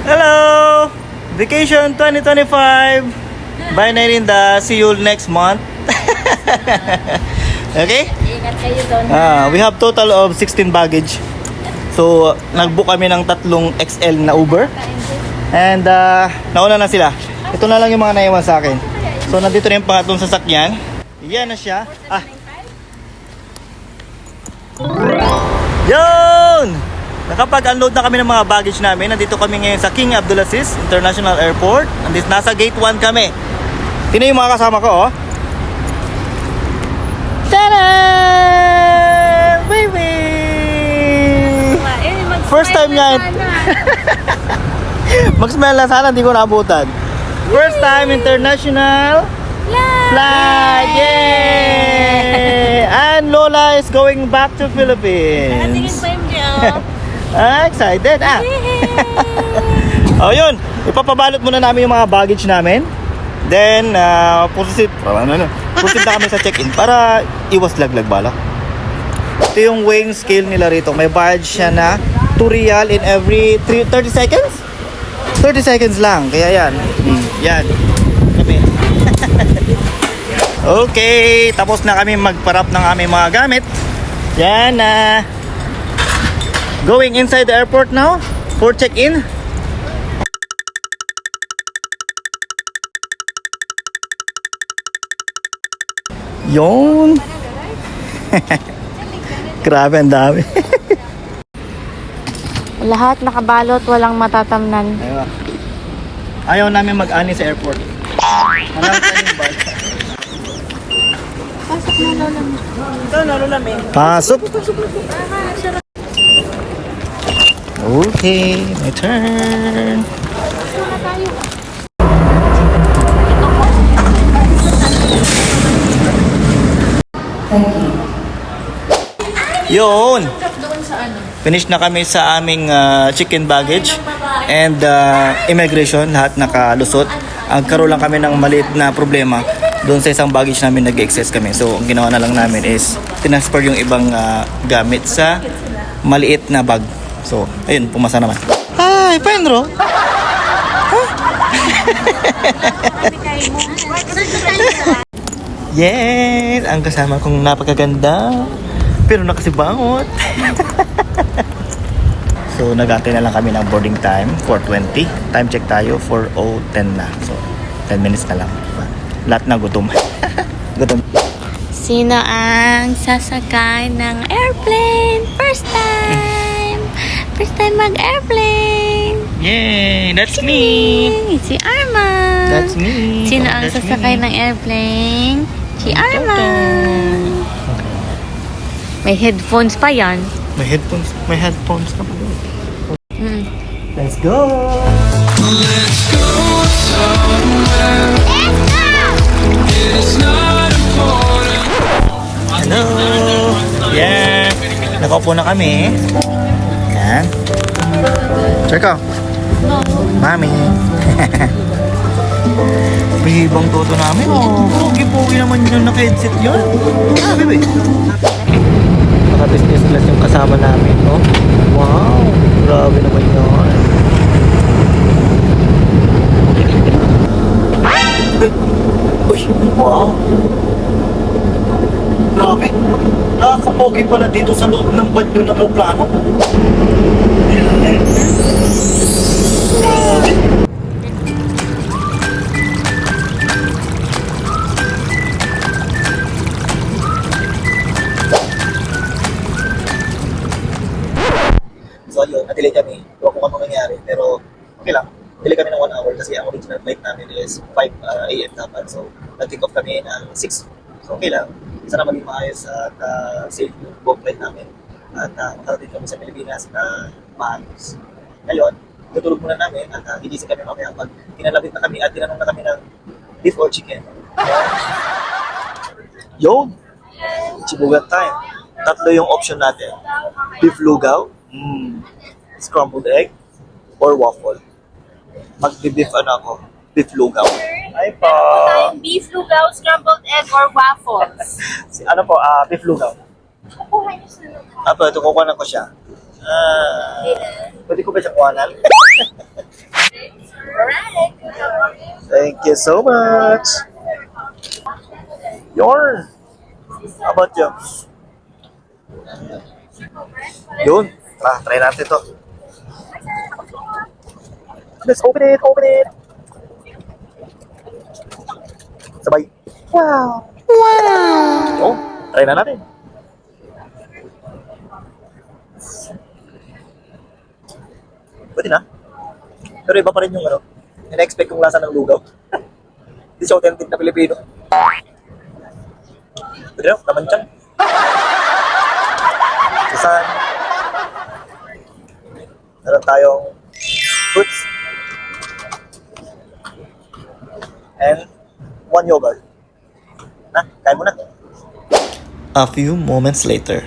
Hello! Vacation 2025 by Nairinda. See you next month. Okay? Ingat kayo doon. We have total of 16 baggage. So, nag-book kami ng tatlong XL na Uber. And nauna na sila. Ito na lang yung mga naiwan sa akin. So, nandito na yung pangatlong sasakyan. Yan na siya. Yun! Nakapag-unload na kami ng mga baggage namin. Nandito kami ngayon sa King Abdulaziz International Airport. Nasa gate 1 kami. Tingnan yung mga kasama ko, oh. Tada! Baby! First time nga. Mag-smell na sana, hindi ko naabutan. First time international flight! Yay! And Lola is going back to Philippines. Excited! Oh, yun. Ipapabalot muna namin yung mga baggage namin. Then, proceed na kami sa check-in para iwas laglag bala. Ito yung weighing scale nila rito. May badge siya na 2 real in every 30 seconds? 30 seconds lang. Kaya yan. Yan. Kami. Okay. Tapos na kami magparap ng aming mga gamit. Yan na. Going inside the airport now for check-in. Yun. Grabe, ang dami. Lahat nakabalot, walang matatamnan. Ayaw namin mag-ani sa airport. Marami tayong bal. Pasok na lola mo. Ito, Lola May. Pasok. Okay, my turn. Yun. Finish na kami sa aming chicken baggage and immigration. Lahat nakalusot. Agkaroon lang kami ng maliit na problema. Doon sa isang baggage namin nag-excess kami. So, ang ginawa na lang namin is tinasper yung ibang gamit sa maliit na bag. So, ayun, pumasa naman. Hi, Pedro! Huh? Yes! Ang kasama kong napakaganda. Pero nakasibangot. So, nag-antay na lang kami ng boarding time, 4:20. Time check tayo, 4:10 na. So, 10 minutes na lang. Lahat na gutom. Gutom. Sino ang sasakay ng airplane? First time! First time mag-airplane! Yay! That's me! Si Arma! That's me! Sino ang That's sasakay me. ng airplane? Si Arma! May headphones pa yan. May headphones na pa. Hmm. Let's go! Let's go somewhere. It's not important. Hello! Yan! Nakaupo na kami. Yan. Check out. Mami. Bihibang toto namin. Oh, pogi-pogi naman yung naka-headset yun. Ah, bebe. Naka-business class yung kasama namin, no? Wow! Grabe naman yun. Uy! Wow! Grabe! Nakakapogi pala dito sa loob ng banyo ng aeroplano. So yun, na-delay kami. Huwag kung ano nangyari. Pero okay lang. Delay kami ng 1 hour kasi ang original flight namin is 5 a.m. dapat. So nag-take off kami ng 6. So okay lang. Sana maging maayos at safe yung boat flight namin. At makarating kami sa Pilipinas na maayos. Ngayon, tutulog muna namin at gigising kami mamaya pag tinalabit na kami at tinanong na kami ng beef or chicken. Yo! Chibugat time. Tatlo yung option natin. Beef lugaw, scrambled egg, or waffle. Mag-beef ako. Beef lugaw. Ay po. Beef lugaw, scrambled egg, or waffles? Beef lugaw. Kukuha niyo sa Ito, kukuha ko siya. Pwede ko ba siyang kuhanan? Thank you so much. Yorn. How about you? Yun. Try natin to. Let's open it, open it. Sabay. Wow. Oh, try na natin. Pwede na. Pero iba pa rin yung ina-expect kong lasa ng lugaw. Hindi siya authentic na Pilipino. Pwede na, naman dyan. Susan. Meron tayong fruits. And 1 yogurt. Na, kain mo na. A few moments later.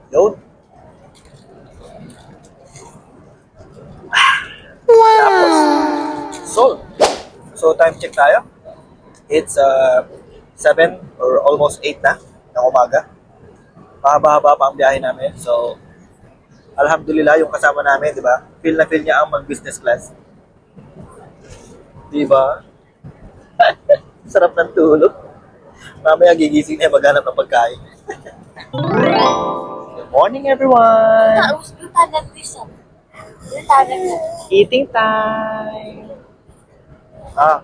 Yun. Tapos, so time check tayo. It's 7 or almost 8 na ng umaga. Mahaba-haba pa ang biyahe namin. So, alhamdulillah yung kasama namin, di ba? Feel na feel niya ang mag-business class. Di ba? Sarap ng tulog. Mamaya gigising na maghanap ng pagkain. Good morning, everyone! Eating time!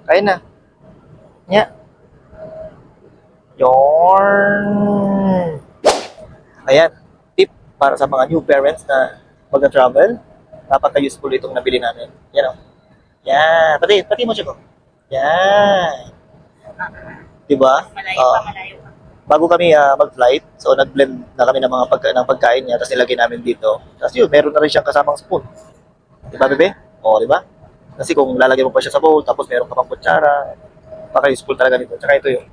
Kain na. Nya. Yorn! Ayan, tip para sa mga new parents na mag-travel. Napaka-useful itong nabili namin. Yan o. Yan. Pati mo siya ko. Yan. Diba? Bago kami mag-flight, so nag-blend na kami ng mga pagkain niya, tapos nilagay namin dito. Tapos yun, meron na rin siyang kasamang spoon. Diba, bebe? Oo, diba? Kasi kung lalagay mo pa siya sa bowl, tapos meron ka pang kutsara, napaka-useful talaga nito. Tsaka ito yung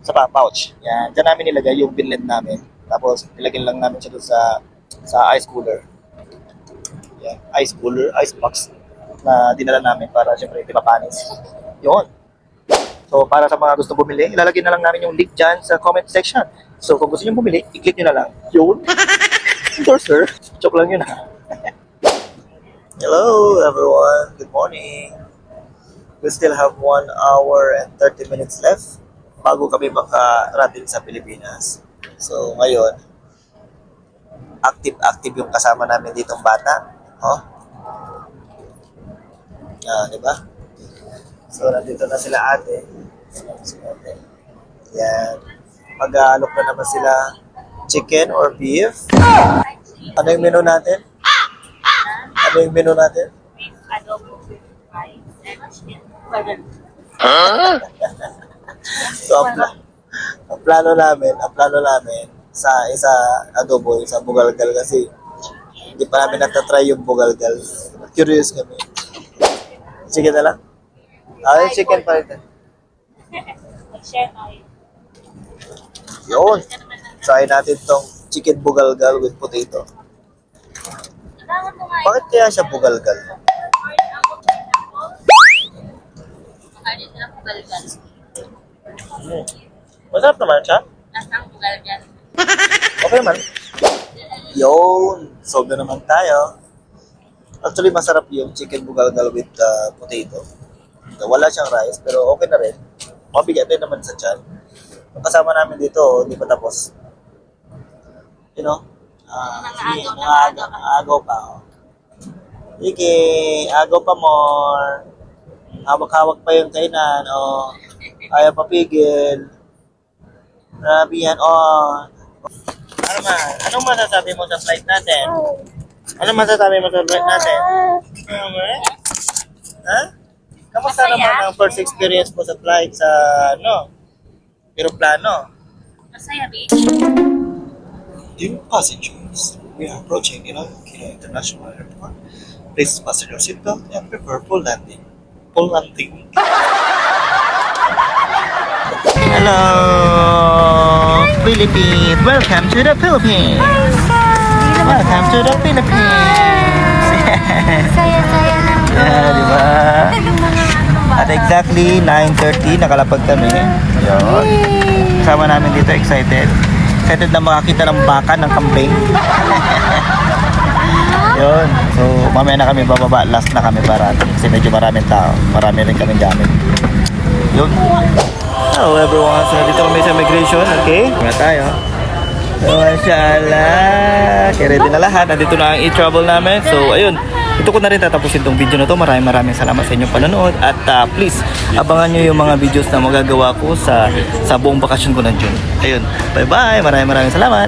sa pouch. Yan. Diyan namin nilagay yung binlend namin. Tapos, nilagyan lang namin siya doon sa ice cooler. Yan. Ice cooler, ice box na dinala namin para syempre hindi mapanis. Yun. So, para sa mga gusto bumili, ilalagay na lang namin yung link dyan sa comment section. So, kung gusto nyo bumili, i-click nyo na lang. Yun. Sure, sir. Joke lang yun, ha. Hello, everyone. Good morning. We still have 1 hour and 30 minutes left bago kami makarating sa Pilipinas. So, ngayon, active yung kasama namin ditong bata. Oh. Di ba? So, nandito na sila ate. Yan. Mag-aalok na naman sila chicken or beef. Ano yung menu natin? Ano yung menu natin? Beef adobo with rice and chicken. So, ang plano namin sa isa adobo, isa bugalgal kasi hindi pa namin natatry yung bugalgal. Curious kami. Chicken na lang? Yung chicken pa rin. Mag-share tayo. Yun. Try natin tong chicken bugalgal with potato. Bakit kaya siya bugalgal? Makalit na bugalgal. Masarap naman siya. Nasang bugalgal. Okay naman. Yun. Solve na naman tayo. Actually, masarap yung chicken bugalgal with potato. Wala siyang rice, pero okay na rin. Mabigat din naman sa tiyan. Yung kasama namin dito, hindi pa tapos. You know? Sige, agaw pa. Oh. Sige, agaw pa more. Hawak-hawak pa yung kainan. Oh. Ayaw papigil. Grabe yan. Oh. Anong masasabi mo sa flight natin? Anong masasabi mo sa flight natin? Ha? Kamusta Masaya. naman ang first experience mo sa flight sa, aeroplano? Masaya, bitch. Dear passengers, we are approaching Iloilo International Airport. Please fasten your seatbelt and prepare for landing. For landing. Hello, Philippines. Welcome to the Philippines. Welcome to the Philippines. Saya-saya lang. Di ba? At exactly 9:30, nakalapag kami. Yun. Kasama namin dito, excited. Excited na makakita ng baka ng kambing. Yun. So, mamaya na kami bababa. Last na kami parating. Kasi medyo maraming tao. Marami rin kaming gamit. Yun. Hello everyone. So, dito kami sa migration. Okay? Muna tayo. So, mashallah. Okay, ready na lahat. Nandito na ang e-travel namin. So, ayun. Ito ko na rin tatapusin tong video na to. Maraming salamat sa inyong panonood. At please, abangan nyo yung mga videos na magagawa ko sa buong bakasyon ko ng June. Ayun. Bye-bye. Maraming salamat.